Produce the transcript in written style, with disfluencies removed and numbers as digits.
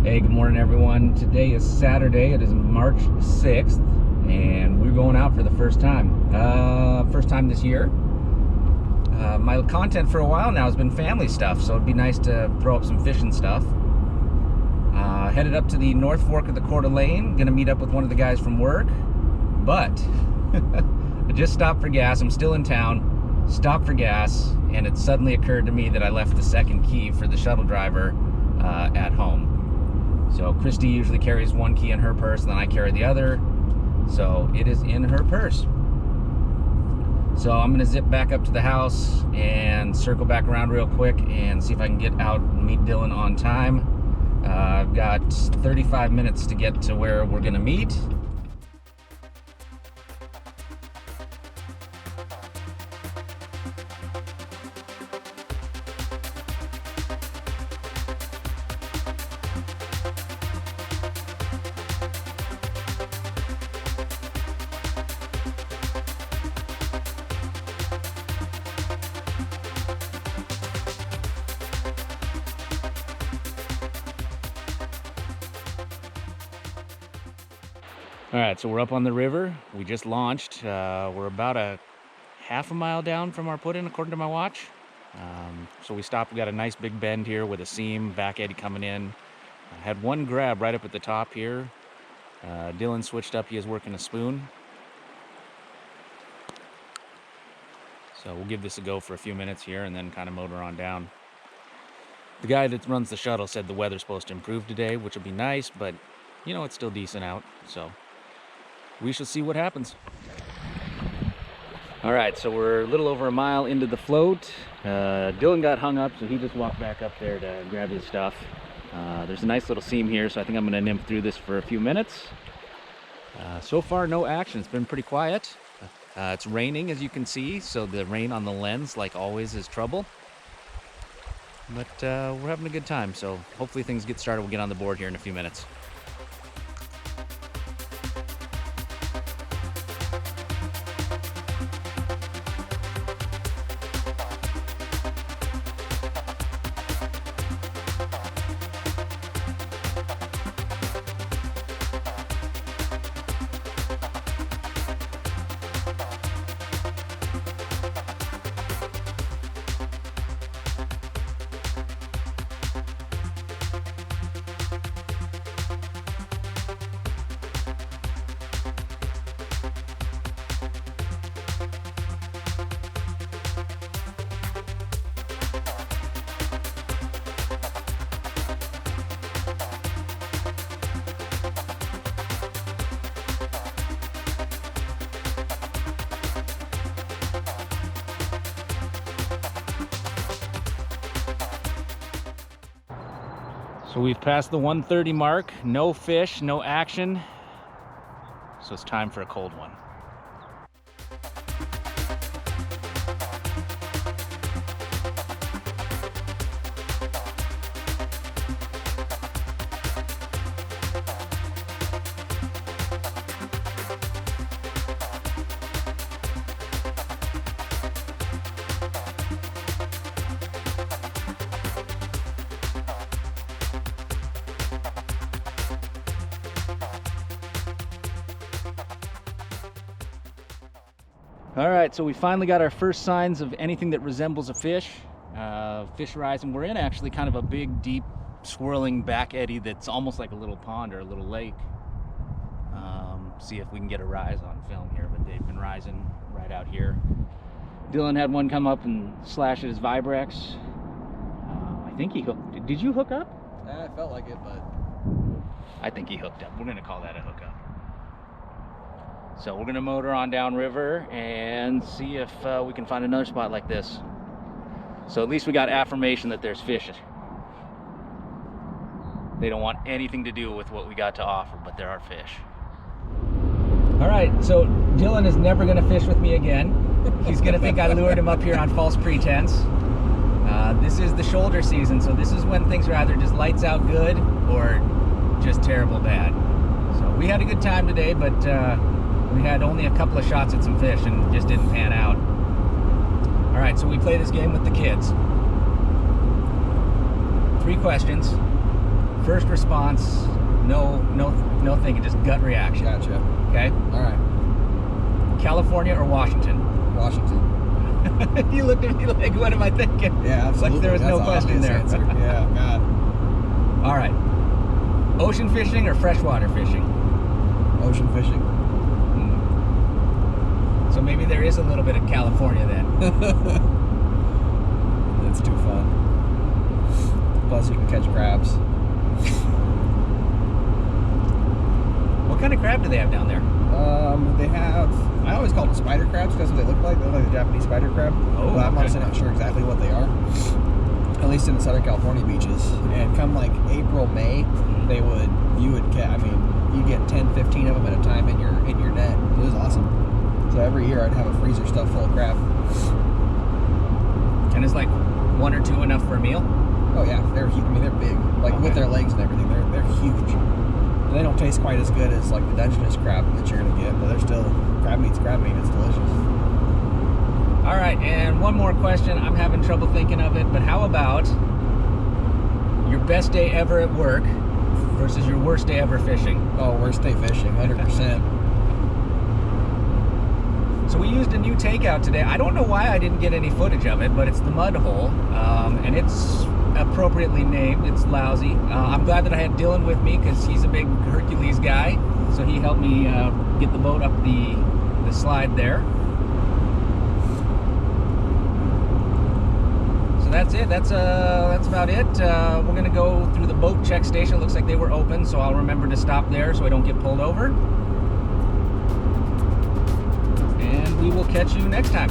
Hey, good morning everyone. Today is Saturday. It is March 6th and we're going out for the first time. First time this year. My content for a while now has been family stuff, so it'd be nice to throw up some fishing stuff. Headed up to the North Fork of the Coeur D Alene. Gonna meet up with one of the guys from work, but I just stopped for gas. I'm still in town. Stopped for gas, and it suddenly occurred to me that I left the second key for the shuttle driver at home. So Christy usually carries one key in her purse, and then I carry the other. So it is in her purse. So I'm gonna zip back up to the house and circle back around real quick and see if I can get out and meet Dylan on time. I've got 35 minutes to get to where we're gonna meet. All right, so we're up on the river. We just launched. We're about a half a mile down from our put-in, according to my watch. So we stopped. We got a nice big bend here with a seam, back eddy coming in. I had one grab right up at the top here. Dylan switched up. He is working a spoon. So we'll give this a go for a few minutes here and then kind of motor on down. The guy that runs the shuttle said the weather's supposed to improve today, which will be nice, but you know, it's still decent out, so we shall see what happens. All right, so we're a little over a mile into the float. Dylan got hung up, so he just walked back up there to grab his stuff. There's a nice little seam here, so I think I'm gonna nymph through this for a few minutes. So far, no action. It's been pretty quiet. It's raining, as you can see, so the rain on the lens, like always, is trouble. But we're having a good time, so hopefully things get started. We'll get on the board here in a few minutes. So we've passed the 1:30 mark, no fish, no action. So it's time for a cold one. All right, so we finally got our first signs of anything that resembles a fish. Fish horizon. We're in actually kind of a big, deep, swirling back eddy that's almost like a little pond or a little lake. See if we can get a rise on film here, but they've been rising right out here. Dylan had one come up and slash at his Vibrex. I think he hooked. Did you hook up? I felt like it, but I think he hooked up. We're gonna call that a hookup. So we're gonna motor on downriver and see if we can find another spot like this. So at least we got affirmation that there's fish. They don't want anything to do with what we got to offer, but there are fish. All right, so Dylan is never gonna fish with me again. He's gonna think I lured him up here on false pretense. This is the shoulder season, so this is when things are either just lights out good or just terrible bad. So we had a good time today, but we had only a couple of shots at some fish and just didn't pan out. All right, so we play this game with the kids. 3 questions. First response, no thinking, just gut reaction. Gotcha. Okay? All right. California or Washington? Washington. You looked at me like, what am I thinking? Yeah, absolutely. Like there was That's no an question obvious there. answer. Yeah, God. All right. Ocean fishing or freshwater fishing? Ocean fishing. So maybe there is a little bit of California then. It's too fun. Plus, you can catch crabs. What kind of crab do they have down there? They have. I always call them spider crabs because that's what they look like. They look like the Japanese spider crab. Oh, but I'm okay. honestly not sure exactly what they are. At least in the Southern California beaches. And come like April, May, you would catch. I mean, you get 10, 15 of them at a time in your net. It was awesome. So every year I'd have a freezer stuffed full of crab. And is like one or two enough for a meal? Oh yeah, they're huge. I mean, they're big. Like with their legs and everything, they're huge. And they don't taste quite as good as like the Dungeness crab that you're gonna get, but they're still crab meat. It's delicious. All right, and one more question. I'm having trouble thinking of it, but how about your best day ever at work versus your worst day ever fishing? Oh, worst day fishing, 100%. So we used a new takeout today. I don't know why I didn't get any footage of it, but it's the Mud Hole, and it's appropriately named. It's lousy. I'm glad that I had Dylan with me because he's a big Hercules guy, so he helped me get the boat up the slide there. So that's it. That's about it. We're gonna go through the boat check station. It looks like they were open, so I'll remember to stop there so I don't get pulled over. And we will catch you next time.